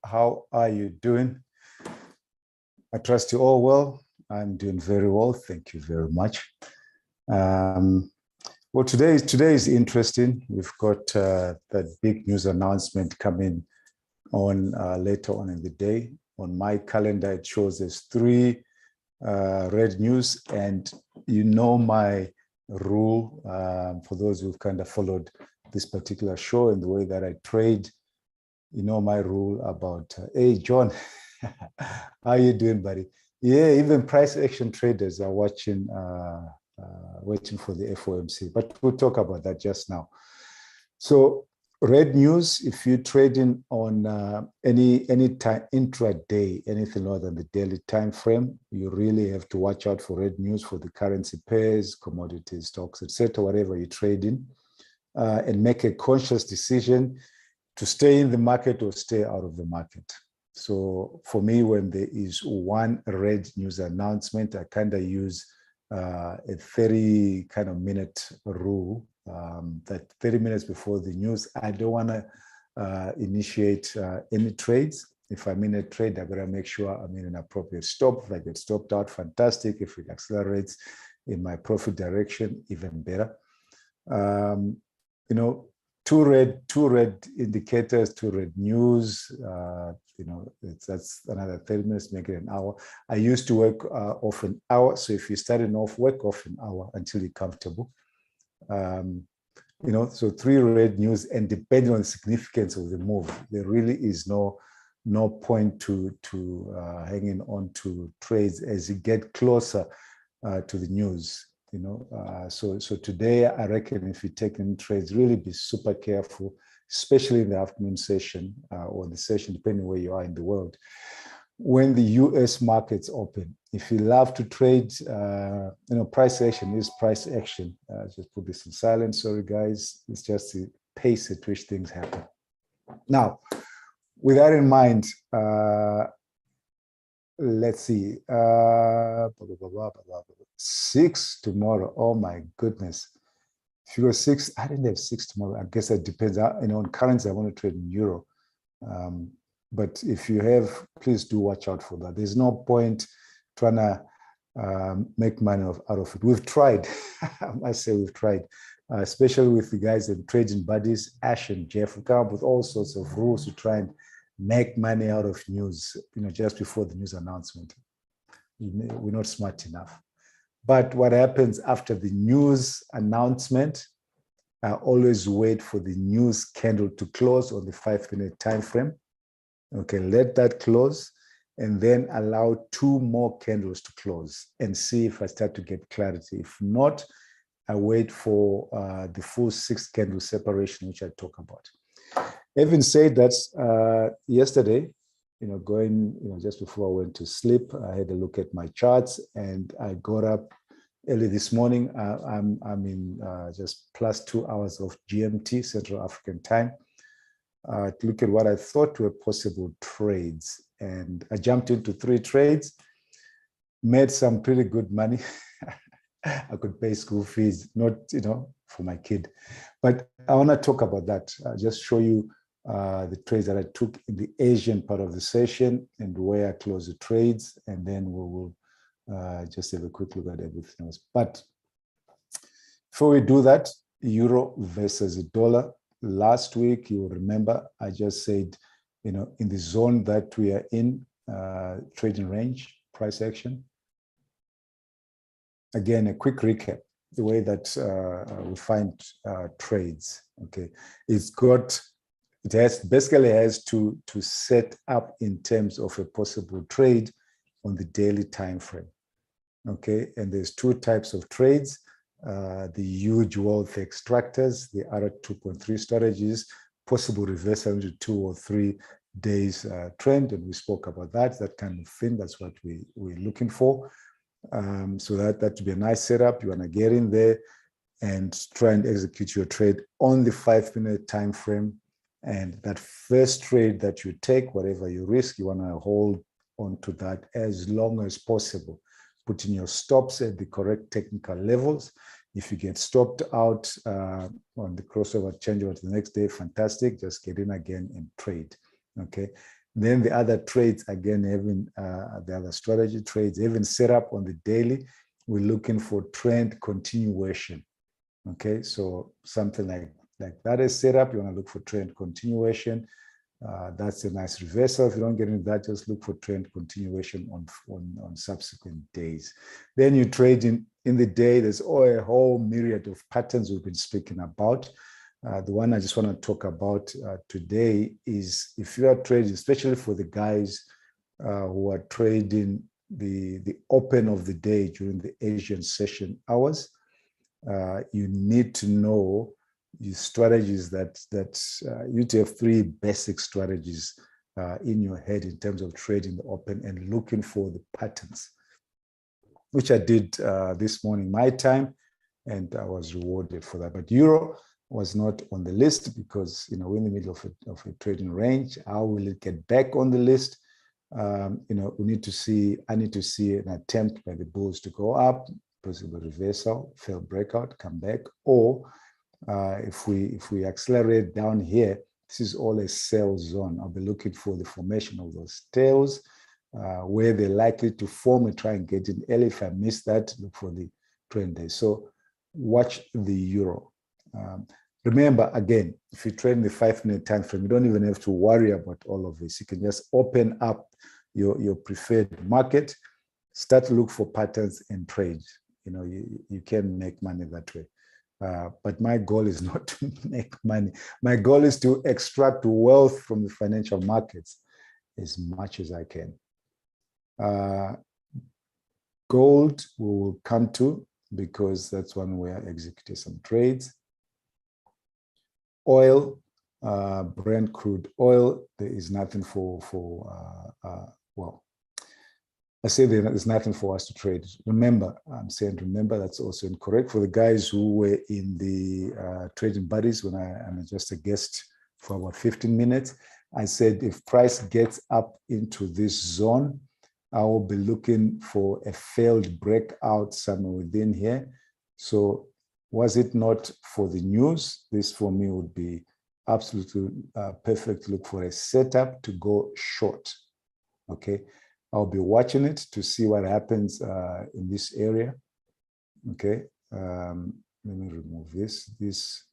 How are you doing? I trust you all well. I'm doing very well. Thank you very much. Well, today is interesting. We've got that big news announcement coming on later on in the day. On my calendar, it shows there's 3 red news, and you know my rule for those who've kind of followed this particular show and the way that I trade. You know my rule about, hey, John, how you doing, buddy? Yeah, even price action traders are watching for the FOMC, but we'll talk about that just now. So red news, if you're trading on any time intraday, anything other than the daily time frame, you really have to watch out for red news for the currency pairs, commodities, stocks, etc., whatever you're trading, and make a conscious decision to stay in the market or stay out of the market. So for me, when there is one red news announcement, I kind of use a 30 kind of minute rule, that 30 minutes before the news, I don't want to initiate any trades. If I'm in a trade, I better make sure I'm in an appropriate stop. If I get stopped out, fantastic. If it accelerates in my profit direction, even better. Two red indicators, 2 red news, that's another 30 minutes, make it an hour. I used to work off an hour. So if you're starting off, work off an hour until you're comfortable. So 3 red news, and depending on the significance of the move, there really is no point to hanging on to trades as you get closer to the news. So today, I reckon if you're taking trades, really be super careful, especially in the afternoon session or the session, depending where you are in the world. When the US markets open, if you love to trade, price action is price action. Just put this in silent. Sorry, guys. It's just the pace at which things happen. Now, with that in mind, let's see. 6 tomorrow. Oh my goodness. If you go 6, I didn't have 6 tomorrow. I guess that depends. On currency, I want to trade in euro. But if you have, please do watch out for that. There's no point trying to make money out of it. We've tried. I must say we've tried, especially with the guys and trading buddies, Ash and Jeff. We come up with all sorts of rules to try and make money out of news, just before the news announcement. We're not smart enough. But what happens after the news announcement, I always wait for the news candle to close on the 5-minute time frame. Okay, let that close, and then allow 2 more candles to close and see if I start to get clarity. If not, I wait for the full 6 candle separation, which I talk about. Having said that, yesterday, just before I went to sleep, I had a look at my charts, and I got up early this morning. I'm in just plus 2 hours of GMT, Central African Time, to look at what I thought were possible trades. And I jumped into 3 trades, made some pretty good money. I could pay school fees, not, for my kid. But I want to talk about that. Just show you the trades that I took in the Asian part of the session and where I closed the trades, and then we will just have a quick look at everything else. But before we do that, euro versus the dollar. Last week, you will remember, I just said, in the zone that we are in, trading range, price action. Again, a quick recap, the way that we find trades. Okay, it basically has to set up in terms of a possible trade on the daily time frame. Okay, and there's 2 types of trades: the huge wealth extractors, the other 2.3 strategies, possible reversal into 2 or 3 days trend, and we spoke about that kind of thing. That's what we're looking for. So that would be a nice setup. You want to get in there and try and execute your trade on the 5-minute time frame. And that first trade that you take, whatever you risk, you want to hold on to that as long as possible. Put in your stops at the correct technical levels. If you get stopped out on the crossover changeover to the next day, fantastic. Just get in again and trade. Okay. Then the other trades, again, having the other strategy trades, even set up on the daily, we're looking for trend continuation. Okay, so something like that is set up. You want to look for trend continuation. That's a nice reversal. If you don't get into that, just look for trend continuation on subsequent days. Then you trade in the day. There's a whole myriad of patterns we've been speaking about. The one I just want to talk about today is if you are trading, especially for the guys who are trading the open of the day during the Asian session hours, you need to know the strategies that you need to have three basic strategies in your head in terms of trading the open and looking for the patterns, which I did this morning my time, and I was rewarded for that. But Euro was not on the list because we're in the middle of a trading range. How will it get back on the list? We need to see. I need to see an attempt by the bulls to go up, possible reversal, fail breakout, come back, or if we accelerate down here, this is all a sell zone. I'll be looking for the formation of those tails, where they're likely to form and try and get in early. If I miss that, look for the trend day. So watch the Euro. Remember, again, if you trade in the 5-minute time frame, you don't even have to worry about all of this. You can just open up your preferred market, start to look for patterns and trade. You can make money that way. But my goal is not to make money. My goal is to extract wealth from the financial markets as much as I can. Gold we will come to because that's one where I executed some trades. Oil, Brent crude oil, there is nothing well, I say there is nothing for us to trade. Remember, I'm saying remember, that's also incorrect. For the guys who were in the trading buddies when I'm just a guest for about 15 minutes, I said if price gets up into this zone, I will be looking for a failed breakout somewhere within here. So was it not for the news, this for me would be absolutely perfect. Look for a setup to go short, okay? I'll be watching it to see what happens in this area, okay? Let me remove this. This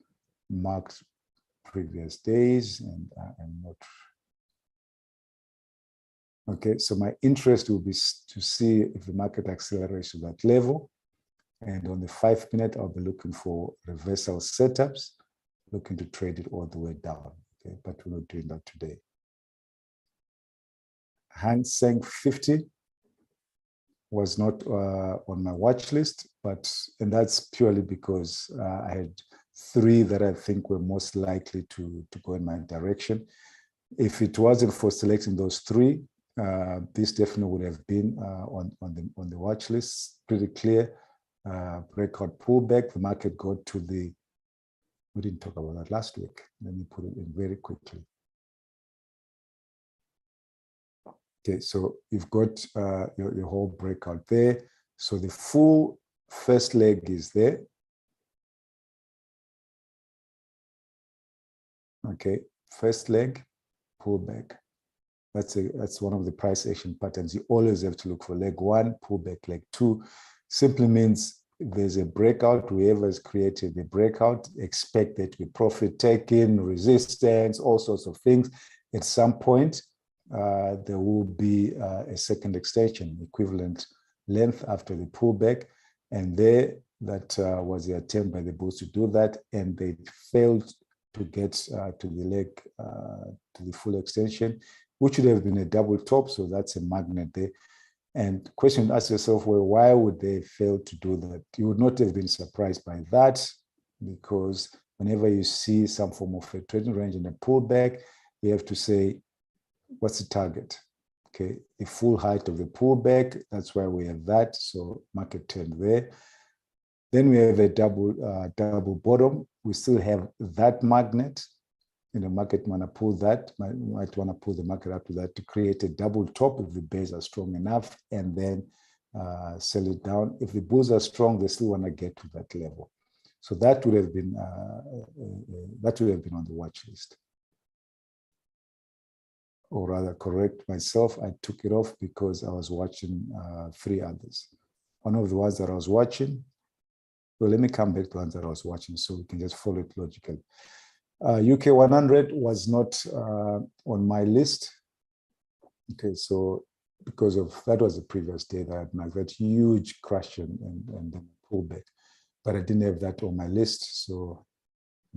marked previous days, and I'm not. Okay, so my interest will be to see if the market accelerates to that level. And on the 5-minute, I'll be looking for reversal setups, looking to trade it all the way down, okay? But we're not doing that today. Hang Seng 50 was not on my watch list, and that's purely because I had three that I think were most likely to go in my direction. If it wasn't for selecting those three, this definitely would have been on the watch list. Pretty clear. Breakout pullback. The market got to the. We didn't talk about that last week. Let me put it in very quickly. Okay, so you've got your whole breakout there. So the full first leg is there. Okay, first leg, pullback. That's one of the price action patterns. You always have to look for leg one, pullback, leg two. Simply means if there's a breakout, whoever has created the breakout, expect there to be profit taking, resistance, all sorts of things. At some point, there will be a second extension, equivalent length after the pullback. And there, that was the attempt by the bulls to do that, and they failed to get to the leg, to the full extension, which would have been a double top. So that's a magnet there. And question, ask yourself, well, why would they fail to do that? You would not have been surprised by that, because whenever you see some form of a trading range and a pullback, you have to say, what's the target? Okay, the full height of the pullback, that's why we have that. So market turned there. Then we have a double bottom. We still have that magnet. Market want to pull that, might want to pull the market up to that to create a double top if the bears are strong enough, and then sell it down. If the bulls are strong, they still want to get to that level. So that would have been on the watch list. or rather correct myself, I took it off because I was watching 3 others. One of the ones that I was watching, well, let me come back to the ones that I was watching so we can just follow it logically. UK 100 was not on my list. Okay, so because of, that was the previous day that I had that huge crash and then pullback, but I didn't have that on my list, so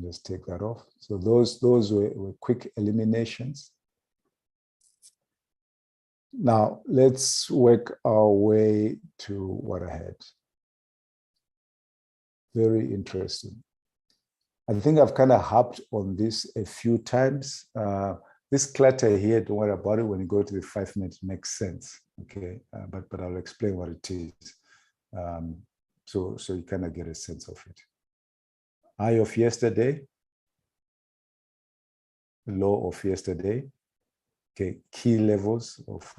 just take that off. So those were quick eliminations. Now let's work our way to what I had. Very interesting. I think I've kind of harped on this a few times. This clutter here, don't worry about it. When you go to the 5 minutes, it makes sense. Okay, but I'll explain what it is. So you kind of get a sense of it. High of yesterday, low of yesterday. Okay, key levels of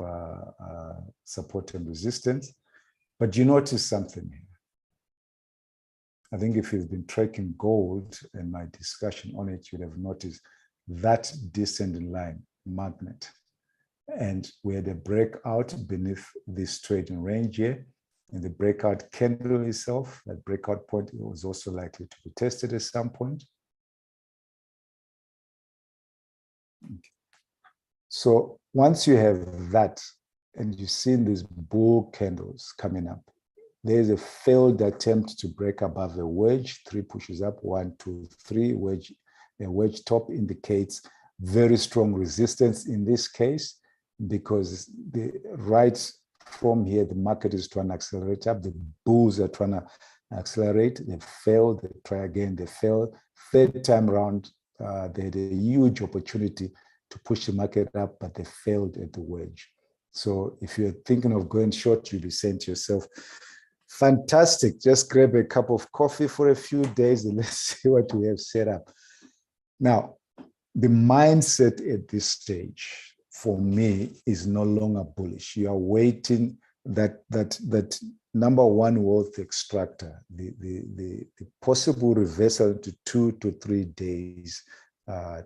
support and resistance. But you notice something here. I think if you've been tracking gold and my discussion on it, you'd have noticed that descending line, magnet. And we had a breakout beneath this trading range here. In the breakout candle itself, that breakout point was also likely to be tested at some point. Okay. So once you have that, and you've seen these bull candles coming up, there's a failed attempt to break above a wedge, 3 pushes up, 1, 2, 3, wedge. A wedge top indicates very strong resistance in this case, because the right from here, the market is trying to accelerate up. The bulls are trying to accelerate. They failed, they try again, they fail. Third time around, they had a huge opportunity to push the market up, but they failed at the wedge. So if you're thinking of going short, you'll be saying to yourself, fantastic, just grab a cup of coffee for a few days and let's see what we have set up. Now, the mindset at this stage for me is no longer bullish. You are waiting that number one wealth extractor, the possible reversal to 2 to 3 days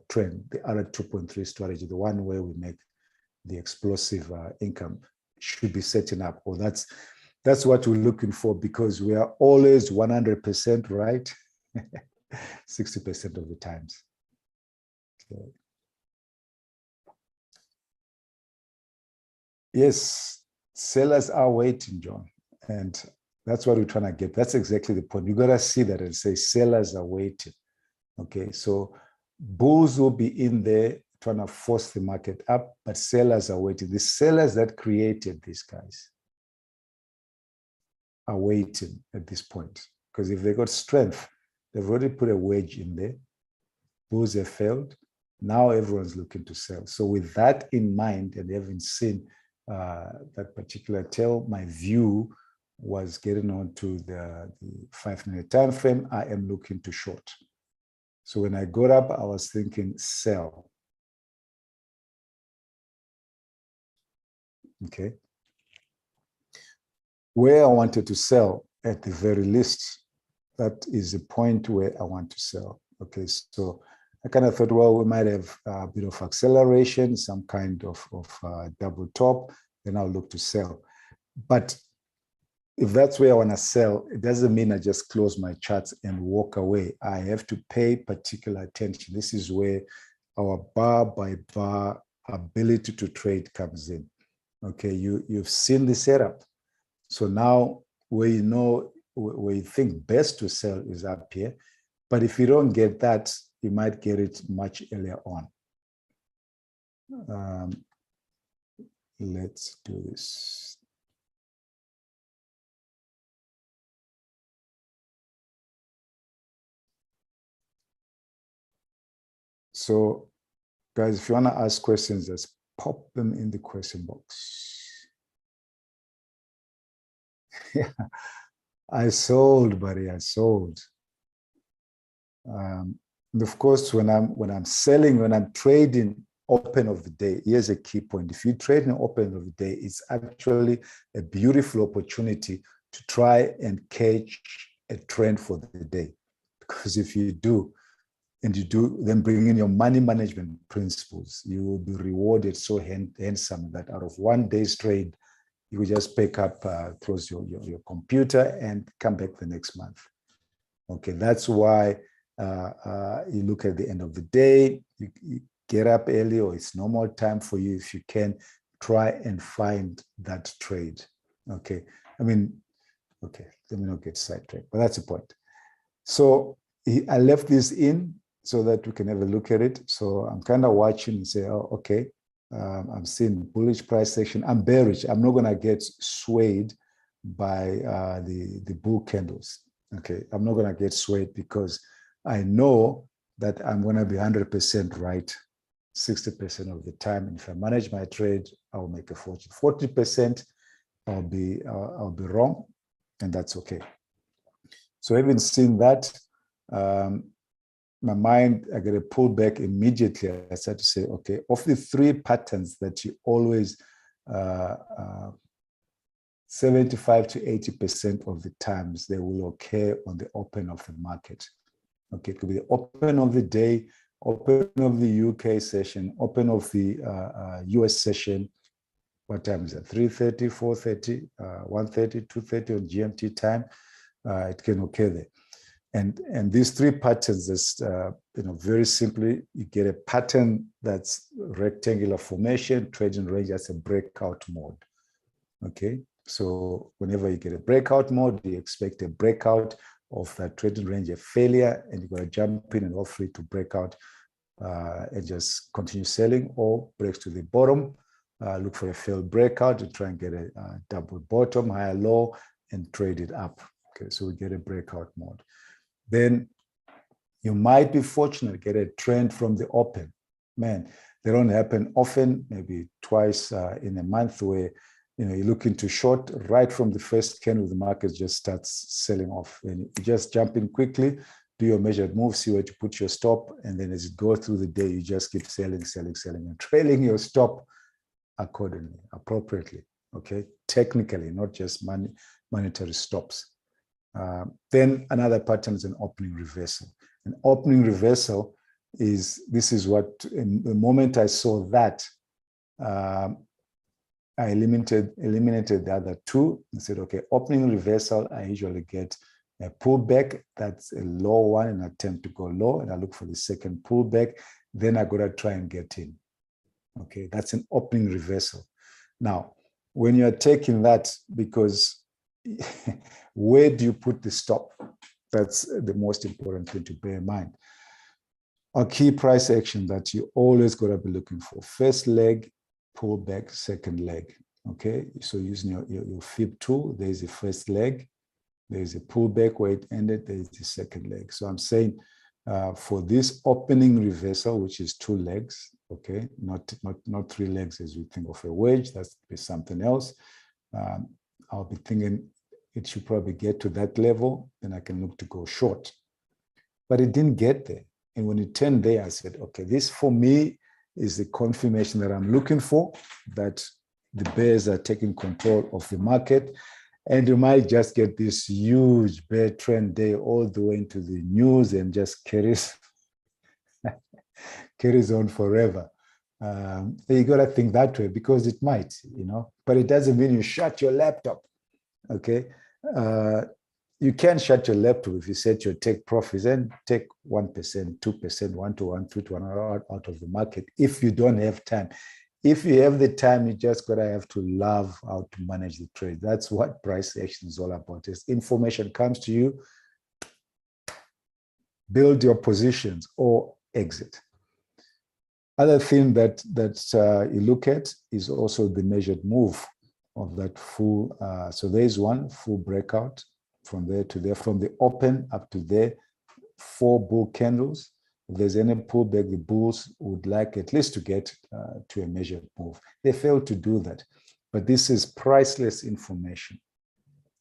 trend, the other 2.3 strategy, the one where we make the explosive income, should be setting up. Or that's what we're looking for, because we are always 100% right 60% of the times. Okay. Yes, sellers are waiting, John, and that's what we're trying to get. That's exactly the point. You got to see that and say sellers are waiting. Okay, so bulls will be in there trying to force the market up, but sellers are waiting. The sellers that created these guys are waiting at this point, because if they got strength, they've already put a wedge in there. Bulls have failed. Now everyone's looking to sell. So with that in mind, and having seen that particular tail, my view was getting on to the 5 minute time frame. I am looking to short. So when I got up, I was thinking sell. Okay. Where I wanted to sell, at the very least, that is the point where I want to sell. Okay, so I kind of thought, well, we might have a bit of acceleration, some kind of double top, then I'll look to sell. But if that's where I want to sell, it doesn't mean I just close my charts and walk away. I have to pay particular attention. This is where our bar by bar ability to trade comes in. Okay, you've seen the setup. So now where you think best to sell is up here. But if you don't get that, you might get it much earlier on. Let's do this. So, guys, if you want to ask questions, just pop them in the question box. Yeah, I sold, buddy. I sold. And of course, when I'm selling, when I'm trading open of the day, here's a key point. If you trade in open of the day, it's actually a beautiful opportunity to try and catch a trend for the day. Because if you do, and you do then bring in your money management principles, you will be rewarded so handsome that out of one day's trade, you will just pick up, close your computer and come back the next month. Okay, that's why you look at the end of the day, you get up early, or it's normal time for you. If you can, try and find that trade. Okay, I mean, okay, let me not get sidetracked, but that's the point. So I left this in so that we can have a look at it. So I'm kind of watching and say, oh, okay, I'm seeing bullish price action. I'm bearish. I'm not going to get swayed by the bull candles. Okay, I'm not going to get swayed because I know that I'm going to be 100% right 60% of the time. And if I manage my trade, I'll make a fortune. 40%, I'll be wrong, and that's okay. So having seen that, my mind, I get a pullback immediately. I start to say, okay, of the three patterns that you always 75 to 80% of the times they will occur on the open of the market. Okay, it could be the open of the day, open of the UK session, open of the US session. What time is it? 3:30, 4:30, 1:30, 2:30 on GMT time. It can occur there. And these three patterns is, very simply, you get a pattern that's rectangular formation, trading range as a breakout mode. Okay, so whenever you get a breakout mode, you expect a breakout of that trading range, a failure, and you're going to jump in and all free to break out and just continue selling, or breaks to the bottom, look for a failed breakout to try and get a double bottom, higher low, and trade it up. Okay, so we get a breakout mode. Then you might be fortunate to get a trend from the open. Man, they don't happen often, maybe twice in a month, where you're looking to short right from the first candle, the market just starts selling off. And you just jump in quickly, do your measured move, see where to put your stop, and then as you go through the day, you just keep selling, and trailing your stop accordingly, appropriately. Okay, technically, not just monetary stops. Then another pattern is an opening reversal. An opening reversal this is what, in the moment I saw that, I eliminated the other two and said, okay, opening reversal, I usually get a pullback. That's a low one, and I attempt to go low, and I look for the second pullback. Then I got to try and get in. Okay, that's an opening reversal. Now, when you're taking that, because where do you put the stop? That's the most important thing to bear in mind. A key price action that you always got to be looking for: first leg, pullback, second leg. Okay, so using your fib tool, there's the first leg, there's a pullback where it ended, there's the second leg. So I'm saying for this opening reversal, which is two legs, okay, not three legs as we think of a wedge, that's something else. I'll be thinking it should probably get to that level, then I can look to go short. But it didn't get there. And when it turned there, I said, okay, this for me is the confirmation that I'm looking for, that the bears are taking control of the market. And you might just get this huge bear trend day all the way into the news and just carries on forever. You got to think that way, because it might, but it doesn't mean you shut your laptop. Okay. You can shut your laptop if you set your take profits and take 1%, 2%, 1-to-1, 2-to-1 out of the market if you don't have time. If you have the time, you just gotta have to love how to manage the trade. That's what price action is all about. As information comes to you, build your positions or exit. Other thing that you look at is also the measured move of that full. So there's one full breakout from there to there, from the open up to there, 4 bull candles. If there's any pullback, the bulls would like at least to get to a measured move. They failed to do that. But this is priceless information.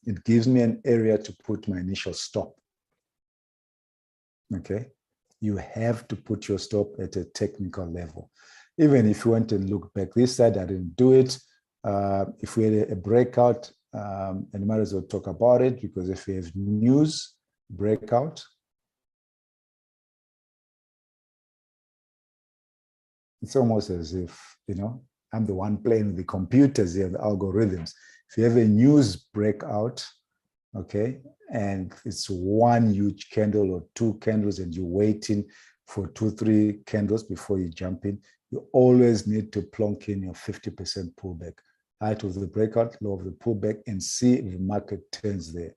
It gives me an area to put my initial stop. Okay? You have to put your stop at a technical level. Even if you want to look back this side, I didn't do it. If we had a breakout, and might as well talk about it, because if we have news breakout, It's almost as if, I'm the one playing the computers here, the algorithms. If you have a news breakout, okay, and it's one huge candle or two candles and you're waiting for 2-3 candles before you jump in, you always need to plonk in your 50% pullback. Height of the breakout, low of the pullback, and see if the market turns there.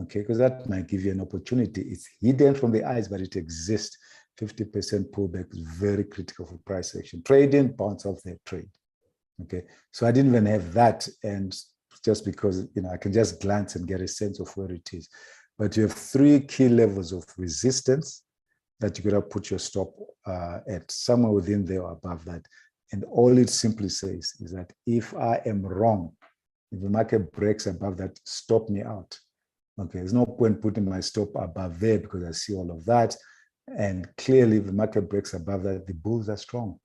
Okay, because that might give you an opportunity. It's hidden from the eyes, but it exists. 50% pullback is very critical for price action. Trading, bounce off that trade. Okay, so I didn't even have that, and just because I can just glance and get a sense of where it is. But you have 3 key levels of resistance that you gotta put your stop at, somewhere within there or above that. And all it simply says is that if I am wrong, if the market breaks above that, stop me out. Okay, there's no point putting my stop above there because I see all of that. And clearly, if the market breaks above that, the bulls are strong.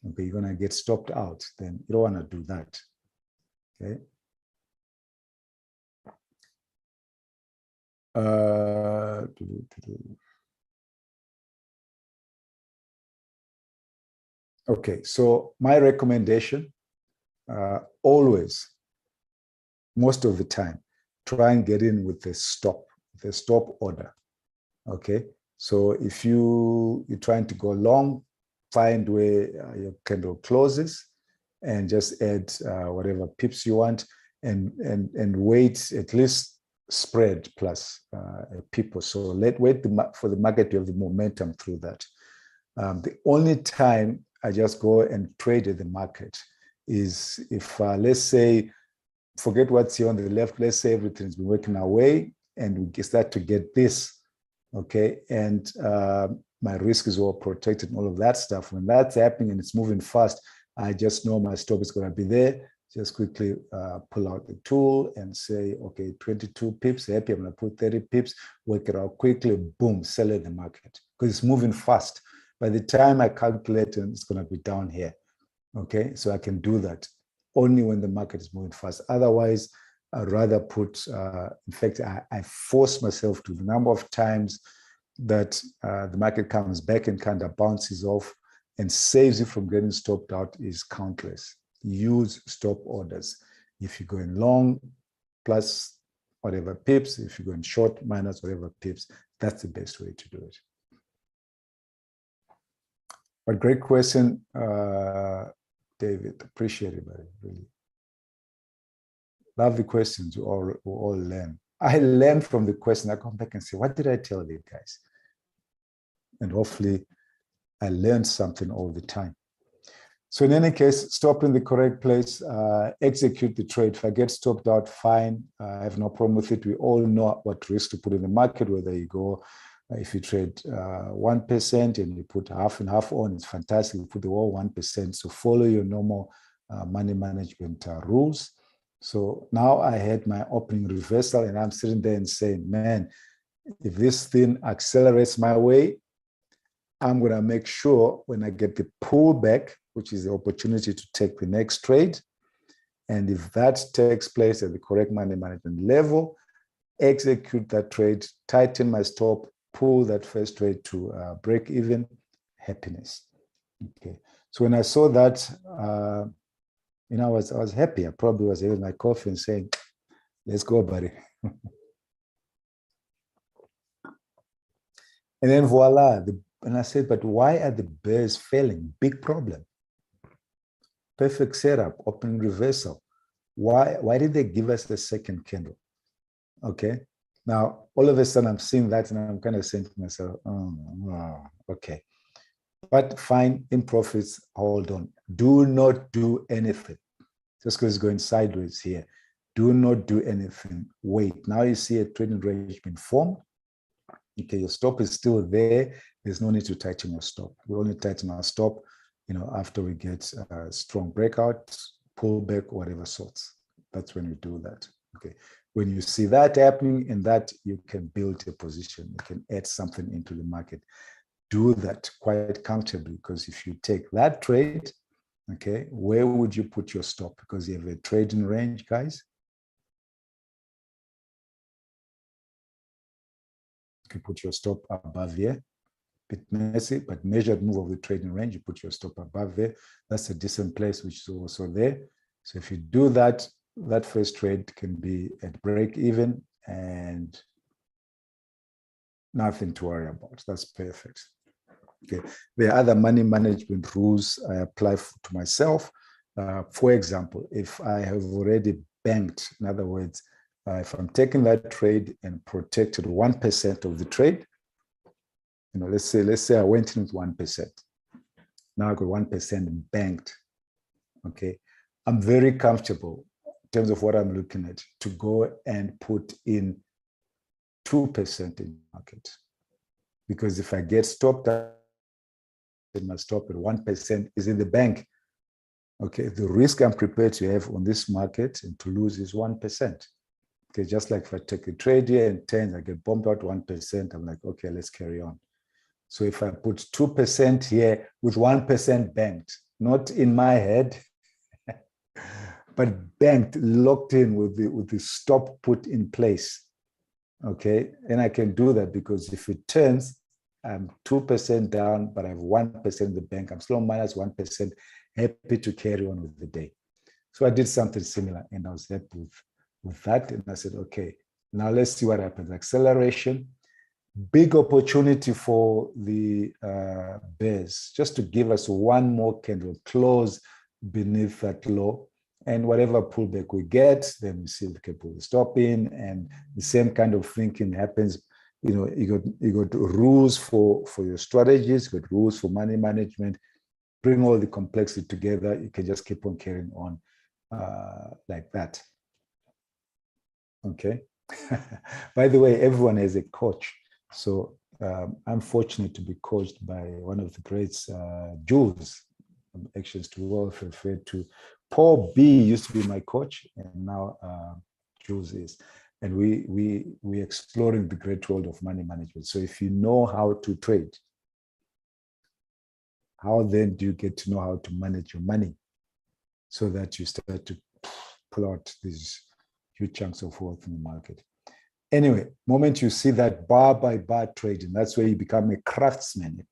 Okay, you're gonna get stopped out. Then you don't want to do that. Okay. Okay, so my recommendation, always, most of the time, try and get in with the stop order. Okay, so if you're trying to go long, find where your candle closes and just add whatever pips you want, and wait at least spread plus a pip or so. Wait for the market to have the momentum through that. The only time I just go and trade at the market is if, let's say, forget what's here on the left, let's say everything's been working our way and we start to get this, okay, and my risk is all protected and all of that stuff. When that's happening and it's moving fast, I just know my stop is going to be there. Just quickly pull out the tool and say, okay, 22 pips, happy, I'm going to put 30 pips, work it out quickly, boom, sell in the market because it's moving fast. By the time I calculate, it's going to be down here. Okay, so I can do that only when the market is moving fast. Otherwise, I'd rather put, in fact, I force myself to the number of times that the market comes back and kind of bounces off and saves you from getting stopped out is countless. Use stop orders. If you're going long, plus whatever pips. If you're going short, minus whatever pips. That's the best way to do it. But great question, David. Appreciate it, buddy. Really. Love the questions. We all learn. I learn from the question. I come back and say, what did I tell you guys? And hopefully I learned something all the time. So in any case, stop in the correct place, execute the trade. If I get stopped out, fine. I have no problem with it. We all know what risk to put in the market, whether you go, if you trade 1% and you put half and half on, it's fantastic. You put the whole 1%. So follow your normal money management rules. So now I had my opening reversal and I'm sitting there and saying, man, if this thing accelerates my way, I'm going to make sure when I get the pullback, which is the opportunity to take the next trade, and if that takes place at the correct money management level, execute that trade, tighten my stop, pull that first trade to break even, happiness. Okay. So when I saw that, I was happy. I probably was having my coffee and saying, let's go, buddy. And then voila, and I said, but why are the bears failing? Big problem. Perfect setup, open reversal. Why did they give us the second candle? Okay. Now, all of a sudden, I'm seeing that and I'm kind of saying to myself, oh, okay. But fine, in profits, hold on. Do not do anything. Just because it's going sideways here. Do not do anything. Wait. Now you see a trading range being formed. Okay, your stop is still there. There's no need to tighten your stop. We only tighten our stop, after we get a strong breakout, pullback, whatever sorts. That's when we do that. Okay. When you see that happening, in that you can build a position. You can add something into the market. Do that quite comfortably, because if you take that trade, okay, where would you put your stop? Because you have a trading range, guys. You can put your stop above here, bit messy, but measured move of the trading range. You put your stop above there. That's a decent place, which is also there. So if you do that, that first trade can be at break even and nothing to worry about. That's perfect. Okay. There are other money management rules I apply to myself. For example, if I have already banked, in other words, if I'm taking that trade and protected 1% of the trade, let's say I went in with 1%. Now I got 1% banked. Okay. I'm very comfortable in terms of what I'm looking at to go and put in 2% in market. Because if I get stopped, my stop at 1% is in the bank. Okay, the risk I'm prepared to have on this market and to lose is 1%. Okay, just like if I take a trade here and 10, I get bombed out 1%, I'm like, okay, let's carry on. So if I put 2% here with 1% banked, not in my head, but banked, locked in with the stop put in place. Okay, and I can do that because if it turns, I'm 2% down, but I have 1% in the bank. I'm still minus 1%, happy to carry on with the day. So I did something similar and I was happy with that. And I said, okay, now let's see what happens. Acceleration, big opportunity for the bears, just to give us one more candle, close beneath that low. And whatever pullback we get, then we see if we can pull the stop in. And the same kind of thinking happens. You got rules for your strategies, you got rules for money management. Bring all the complexity together. You can just keep on carrying on like that. Okay. By the way, everyone has a coach. So I'm fortunate to be coached by one of the greats, Jules, Actions to Wealth, referred to. Paul B used to be my coach, and now Jules is. And we're exploring the great world of money management. So if you know how to trade, how then do you get to know how to manage your money so that you start to pull out these huge chunks of wealth in the market? Anyway, moment you see that bar by bar trading, that's where you become a craftsman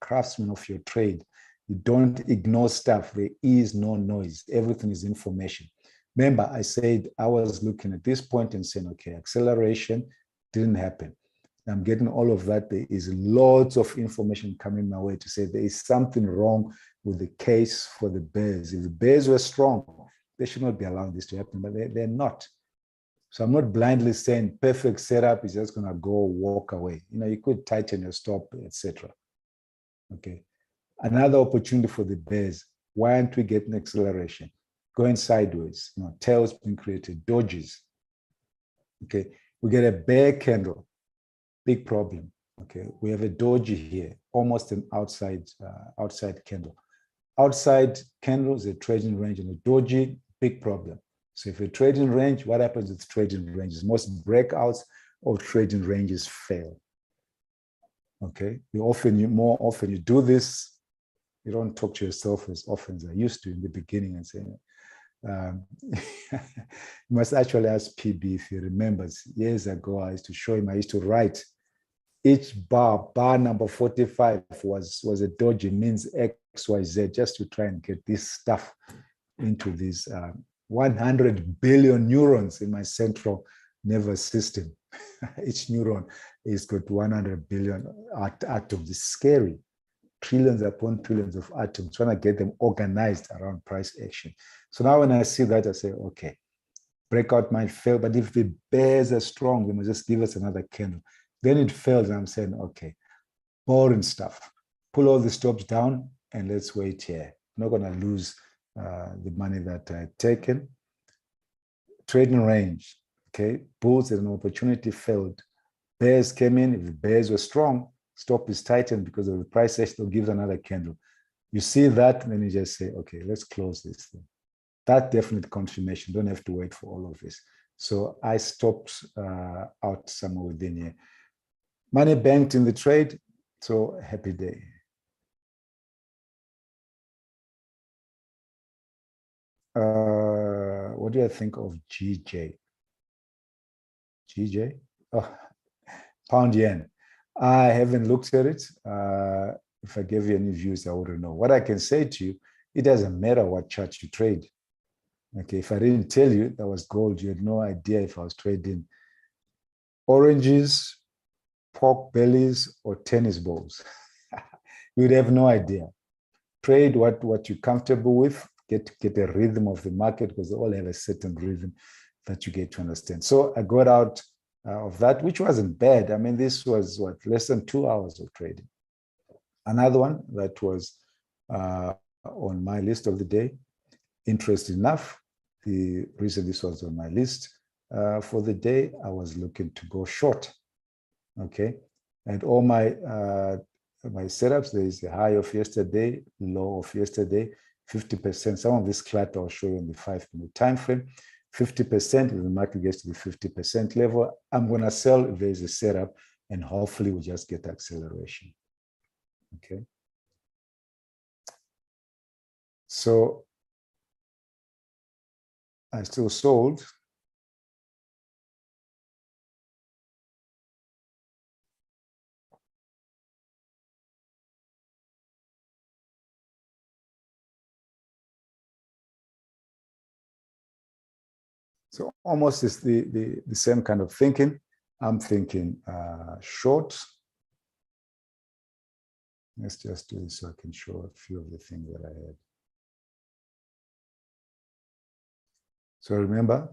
of your trade. You don't ignore stuff. There is no noise. Everything is information. Remember, I said I was looking at this point and saying, okay, acceleration didn't happen. I'm getting all of that. There is lots of information coming my way to say there is something wrong with the case for the bears. If the bears were strong, they should not be allowing this to happen, but they're not. So I'm not blindly saying perfect setup is just going to go walk away. You could tighten your stop, etc. Okay. Another opportunity for the bears. Why aren't we getting acceleration? Going sideways, tails being created, dodges. Okay, we get a bear candle, big problem. Okay, we have a doji here, almost an outside candle. Outside candles, a trading range, and a doji, big problem. So if a trading range, what happens with trading ranges? Most breakouts of trading ranges fail. Okay, more often you do this, you don't talk to yourself as often as I used to in the beginning and say, you must actually ask PB if he remembers. Years ago, I used to show him, I used to write each bar number 45 was a doji, means XYZ, just to try and get this stuff into these 100 billion neurons in my central nervous system. Each neuron is got 100 billion atoms. It's scary. Trillions upon trillions of atoms, trying to get them organized around price action. So now when I see that, I say, okay, breakout might fail, but if the bears are strong, they must just give us another candle. Then it fails, and I'm saying, okay, boring stuff. Pull all the stops down, and let's wait here. I'm not going to lose the money that I've taken. Trading range, okay, bulls had an opportunity, failed. Bears came in. If the bears were strong, stop is tightened because of the price action, they'll give another candle. You see that, and then you just say, okay, let's close this thing. That definite confirmation. Don't have to wait for all of this. So I stopped out somewhere within here. Money banked in the trade, so happy day. What do I think of GJ? GJ? Oh, pound yen. I haven't looked at it. if I gave you any views, I wouldn't know. What I can say to you, it doesn't matter what chart you trade. Okay, if I didn't tell you that was gold, you had no idea if I was trading oranges, pork bellies, or tennis balls. You would have no idea. Trade what you're comfortable with, get a rhythm of the market, because they all have a certain rhythm that you get to understand. So I got out of that, which wasn't bad. I mean, this was what, less than 2 hours of trading. Another one that was on my list of the day, interesting enough, the reason this was on my list for the day, I was looking to go short. Okay, and all my setups, there is a high of yesterday, low of yesterday, 50%. Some of this clutter I'll show you in the 5-minute time frame. 50%, if the market gets to the 50% level, I'm going to sell if there's a setup, and hopefully we just get acceleration. Okay. So I still sold. So almost it's the same kind of thinking. I'm thinking short. Let's just do this so I can show a few of the things that I had. So remember,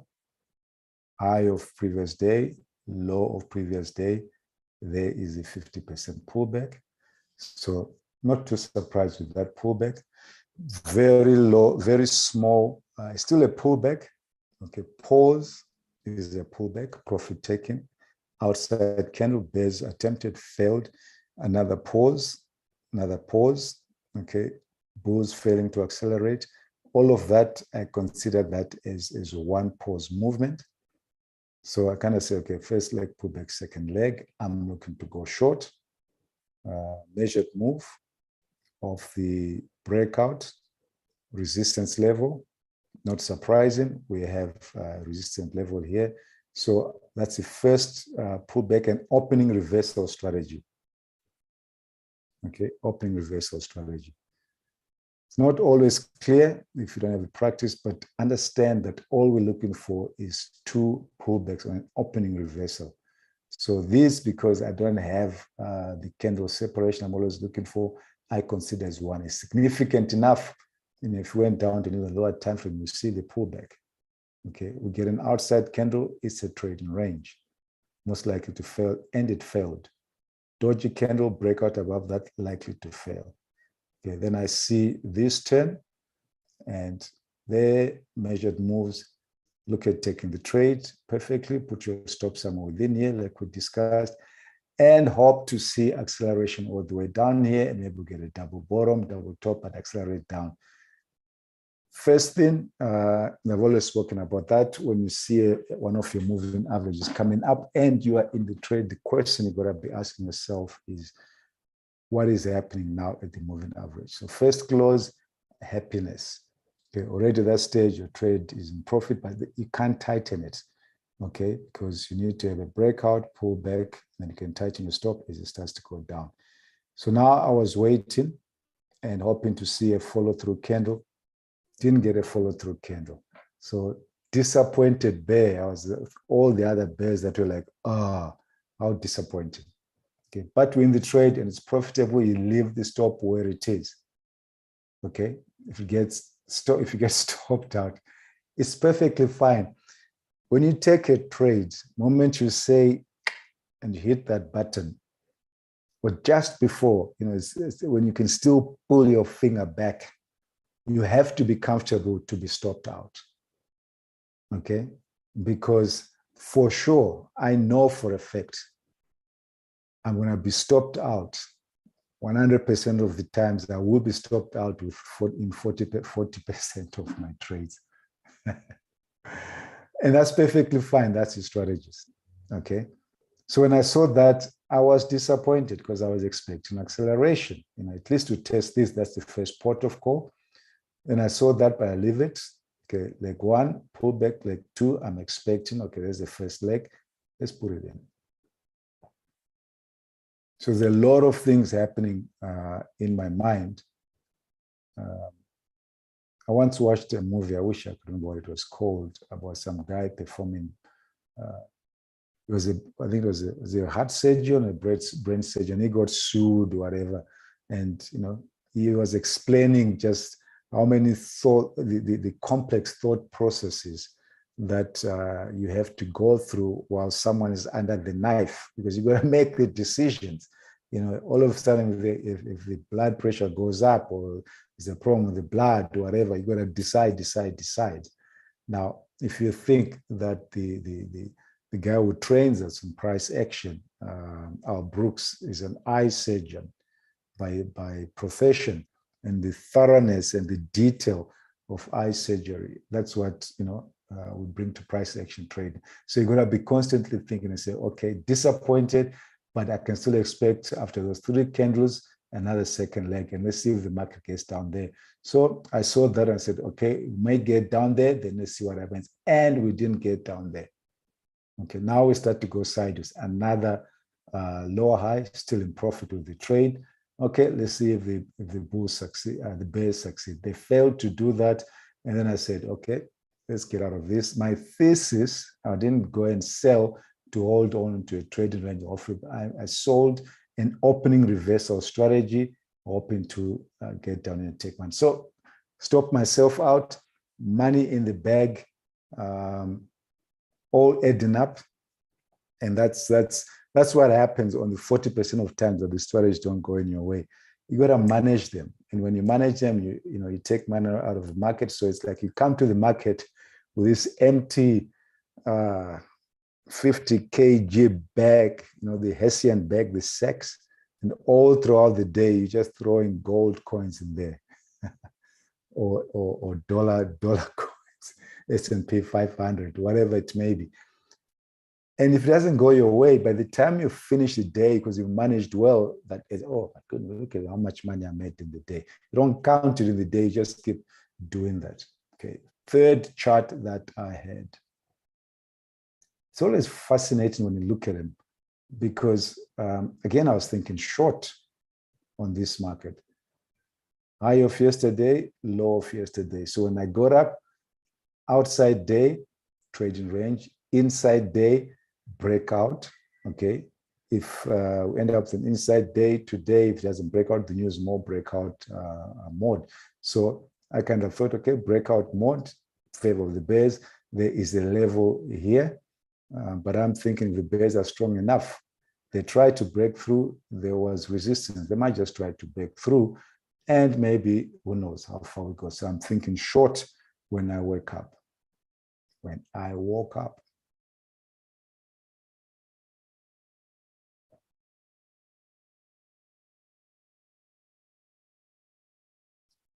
high of previous day, low of previous day, there is a 50% pullback. So not too surprised with that pullback. Very low, very small, still a pullback. Okay, pause is a pullback, profit taking. Outside candle, bears attempted, failed. Another pause. Okay, bulls failing to accelerate. All of that, I consider that as one pause movement. So I kind of say, okay, first leg pullback, second leg, I'm looking to go short. Measured move of the breakout resistance level. Not surprising, we have resistance level here. So that's the first pullback and opening reversal strategy. Okay, opening reversal strategy. It's not always clear if you don't have the practice, but understand that all we're looking for is 2 pullbacks on an opening reversal. So this, because I don't have the candle separation I'm always looking for, I consider as one is significant enough. And if we went down to the lower time frame, you see the pullback. Okay, we get an outside candle, it's a trading range, most likely to fail, and it failed. Dodgy candle, breakout above that, likely to fail. Okay, then I see this turn, and there measured moves. Look at taking the trade perfectly, put your stop somewhere within here, like we discussed, and hope to see acceleration all the way down here, and maybe we'll get a double bottom, double top, and accelerate down. First thing, I've always spoken about that. When you see one of your moving averages coming up and you are in the trade, the question you've got to be asking yourself is, what is happening now at the moving average? So first close, happiness. Okay, already at that stage, your trade is in profit, but you can't tighten it, okay? Because you need to have a breakout, pull back, and you can tighten your stop as it starts to go down. So now I was waiting and hoping to see a follow-through candle. Didn't get a follow-through candle. So disappointed bear. I was all the other bears that were like, how disappointing. Okay, but we're in the trade and it's profitable, you leave the stop where it is. Okay, if you get stopped out, it's perfectly fine. When you take a trade, moment you say and you hit that button, or just before, it's when you can still pull your finger back, you have to be comfortable to be stopped out. Okay, because for sure, I know for a fact I'm going to be stopped out 100% of the times. I will be stopped out in 40% of my trades. And that's perfectly fine. That's the strategist. Okay. So when I saw that, I was disappointed because I was expecting acceleration. At least to test this, that's the first port of call. And I saw that, but I leave it. Okay, leg 1, pull back, leg 2, I'm expecting, okay, there's the first leg. Let's put it in. So there's a lot of things happening in my mind. I once watched a movie, I wish I could remember what it was called, about some guy performing. It was I think it was a heart surgeon, a brain surgeon. He got sued, whatever, and he was explaining just how many the complex thought processes that you have to go through while someone is under the knife, because you got to make the decisions. All of a sudden, if the blood pressure goes up, or there's a problem with the blood, or whatever, you got to decide. Now, if you think that the guy who trains us in price action, Al Brooks, is an eye surgeon by profession, and the thoroughness and the detail of eye surgery, that's what we bring to price action trading. So you're going to be constantly thinking and say, okay, disappointed, but I can still expect after those 3 candles another second leg, and let's see if the market gets down there. So I saw that and said, okay, we may get down there, then let's see what happens. And we didn't get down there. Okay, now we start to go sideways. Another lower high, still in profit with the trade. Okay, let's see if the bulls succeed, the bears succeed. They failed to do that. And then I said, okay, let's get out of this. My thesis, I didn't go and sell to hold on to a trading range offer. I sold an opening reversal strategy, hoping to get down and take one. So stop myself out, money in the bag, all adding up. And that's what happens on the 40% of times that the strategies don't go in your way. You got to manage them. And when you manage them, you take money out of the market. So it's like you come to the market with this empty 50 kg bag, the Hessian bag, the sacks, and all throughout the day, you're just throwing gold coins in there or dollar coins, S&P 500, whatever it may be. And if it doesn't go your way, by the time you finish the day, because you've managed well, that is, oh my goodness, look at how much money I made in the day. You don't count it in the day, you just keep doing that. Okay, third chart that I had. It's always fascinating when you look at them, because again, I was thinking short on this market. High of yesterday, low of yesterday. So when I got up, outside day, trading range, inside day, breakout. Okay, if we end up with an inside day today, if it doesn't break out, the news more breakout mode. So I kind of thought, okay, breakout mode, favor of the bears. There is a level here, but I'm thinking the bears are strong enough. They tried to break through, there was resistance. They might just try to break through, and maybe who knows how far we go. So I'm thinking short when I wake up. When I woke up,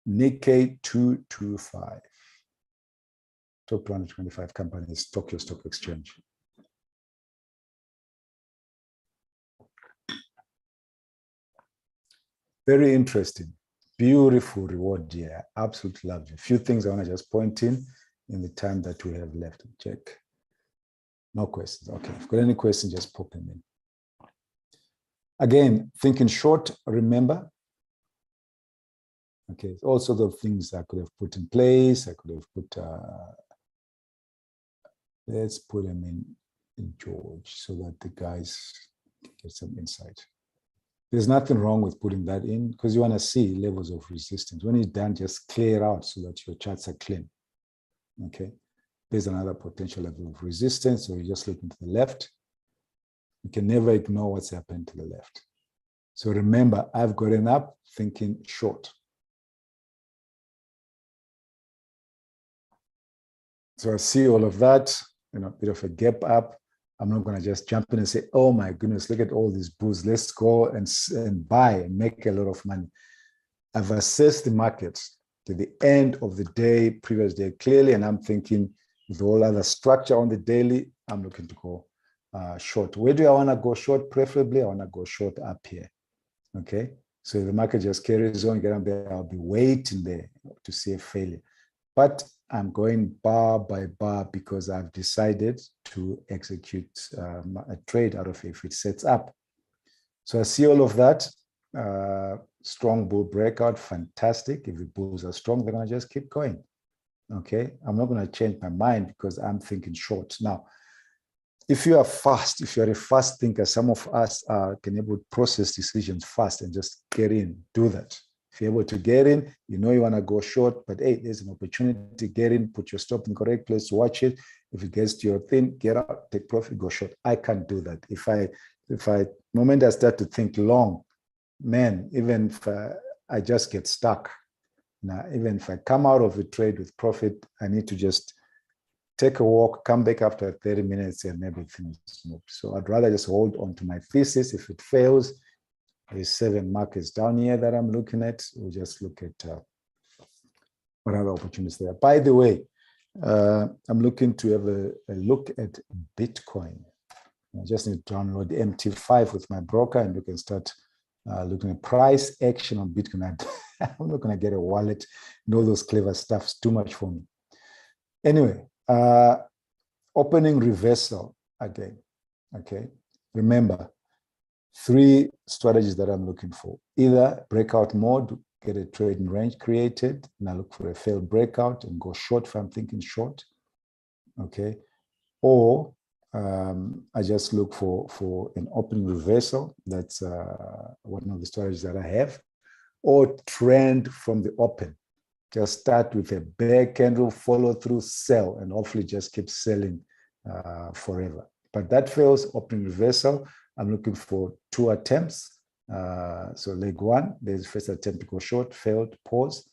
Nikkei 225, top 225 companies, Tokyo Stock Exchange. Very interesting, beautiful reward here. Absolutely lovely. A few things I want to just point in the time that we have left. Check. No questions. Okay, if you've got any questions, just pop them in. Again, thinking short, remember. Okay, all sorts of things I could have put in place. I could have put, let's put them in George so that the guys get some insight. There's nothing wrong with putting that in, because you want to see levels of resistance. When it's done, just clear out so that your charts are clean. Okay, there's another potential level of resistance, so you're just looking to the left. You can never ignore what's happened to the left. So remember, I've gotten up thinking short. So I see all of that, bit of a gap up. I'm not going to just jump in and say, oh my goodness, look at all these bulls. Let's go and buy and make a lot of money. I've assessed the market to the end of the day, previous day clearly, and I'm thinking with all other structure on the daily, I'm looking to go short. Where do I want to go short? Preferably, I want to go short up here. Okay, so if the market just carries on, get up there, I'll be waiting there to see a failure. But I'm going bar by bar because I've decided to execute a trade out of it if it sets up. So I see all of that. Strong bull breakout, fantastic. If the bulls are strong, they're going to just keep going. Okay, I'm not going to change my mind because I'm thinking short. Now, if you are fast, if you're a fast thinker, some of us can able to process decisions fast and just get in, do that. If you're able to get in, you know you want to go short, but hey, there's an opportunity to get in, put your stop in the correct place, watch it. If it gets to your thing, get out, take profit, go short. I can't do that. If the moment I start to think long, man, even if I just get stuck. Now, even if I come out of a trade with profit, I need to just take a walk, come back after 30 minutes and everything is moved. So I'd rather just hold on to my thesis. If it fails, there's 7 markets down here that I'm looking at. We'll just look at what other opportunities there are. By the way, I'm looking to have a look at Bitcoin. I just need to download the MT5 with my broker and we can start looking at price action on Bitcoin. I'm not going to get a wallet and all those clever stuff's too much for me. Anyway, opening reversal again. Okay, remember 3 strategies that I'm looking for: either breakout mode, get a trading range created, and I look for a failed breakout and go short if I'm thinking short. Okay, or I just look for an opening reversal. That's one of the strategies that I have, or trend from the open. Just start with a bear candle, follow through, sell, and hopefully just keep selling forever. But that fails, opening reversal. I'm looking for 2 attempts. So leg 1, there's first attempt to go short, failed, pause.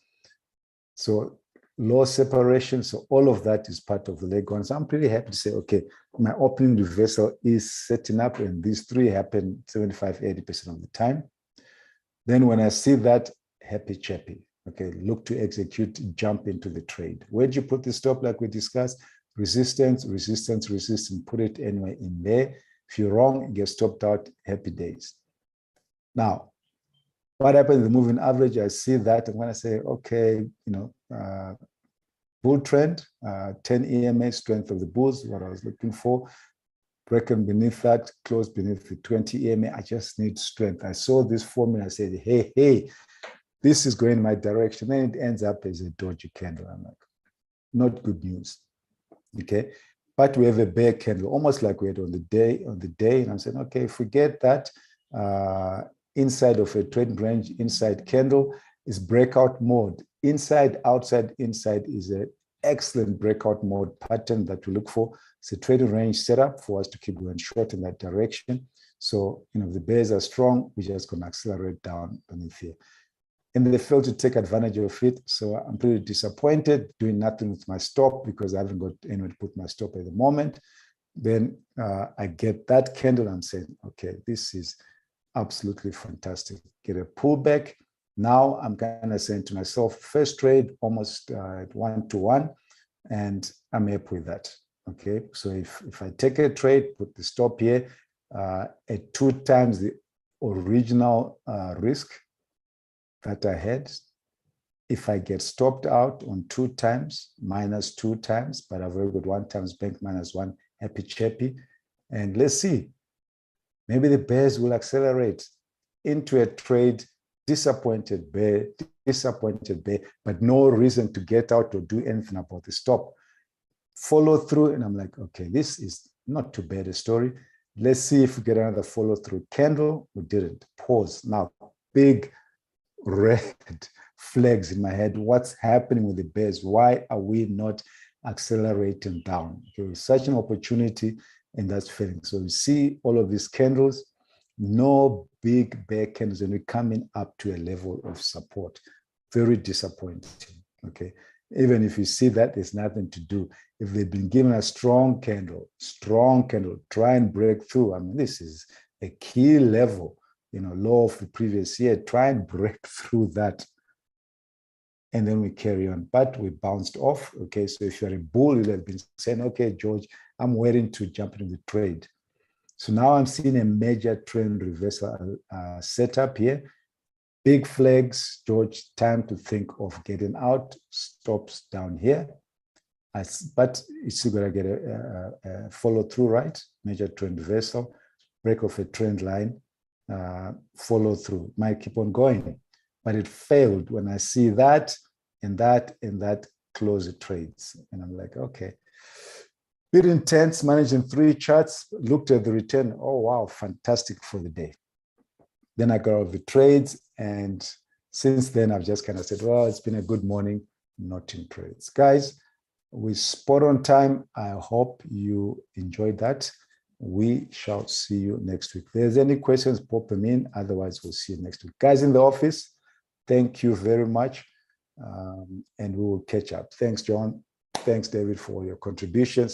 So low separation. So all of that is part of the leg 1. So I'm pretty happy to say, okay, my opening reversal is setting up, and these 3 happen 75–80% of the time. Then when I see that, happy chappy. Okay, look to execute, jump into the trade. Where'd you put the stop like we discussed? Resistance, resistance, resistance. Put it anywhere in there. If you're wrong, you get stopped out, happy days. Now, what happens in the moving average? I see that. I'm going to say, okay, bull trend, 10 EMA, strength of the bulls, what I was looking for. Breaking beneath that, close beneath the 20 EMA. I just need strength. I saw this formula. I said, hey, this is going in my direction. Then it ends up as a dodgy candle. I'm like, not good news. Okay. But we have a bear candle, almost like we had on the day. And I'm saying, okay, if we get that inside of a trading range, inside candle is breakout mode. Inside, outside, inside is an excellent breakout mode pattern that we look for. It's a trading range setup for us to keep going short in that direction. So, if the bears are strong, we're just going to accelerate down beneath here. And they failed to take advantage of it. So I'm pretty disappointed, doing nothing with my stop because I haven't got anywhere to put my stop at the moment. Then I get that candle. I'm saying, okay, this is absolutely fantastic. Get a pullback. Now I'm kind of saying to myself, first trade almost 1-to-1, and I'm happy with that. Okay, so if I take a trade, put the stop here at 2 times the original risk that I had. If I get stopped out on 2 times, minus 2 times, but I've already got 1 times bank minus 1, happy chappy. And let's see, maybe the bears will accelerate into a trade, disappointed bear, but no reason to get out or do anything about the stop. Follow through, and I'm like, okay, this is not too bad a story. Let's see if we get another follow through candle. We didn't. Pause. Now, big red flags in my head. What's happening with the bears? Why are we not accelerating down? There is such an opportunity, and that's failing. So we see all of these candles, no big bear candles, and we're coming up to a level of support. Very disappointing. Okay. Even if you see that, there's nothing to do. If they've been given a strong candle, try and break through. I mean, this is a key level, low of the previous year. Try and break through that. And then we carry on. But we bounced off. Okay, so if you're a bull, you'll have been saying, okay, George, I'm waiting to jump into the trade. So now I'm seeing a major trend reversal setup here. Big flags, George, time to think of getting out. Stops down here. But it's still going to get a follow through, right? Major trend reversal, break of a trend line. follow through. It might keep on going, but it failed when I see that and that and that close the trades. And I'm like, okay. Bit intense, managing 3 charts, looked at the return. Oh, wow, fantastic for the day. Then I got all the trades. And since then, I've just kind of said, well, it's been a good morning, not in trades. Guys, we spot on time. I hope you enjoyed that. We shall see you next week. If there's any questions, pop them in. Otherwise, we'll see you next week. Guys in the office, thank you very much. And we will catch up. Thanks, John. Thanks, David, for your contributions.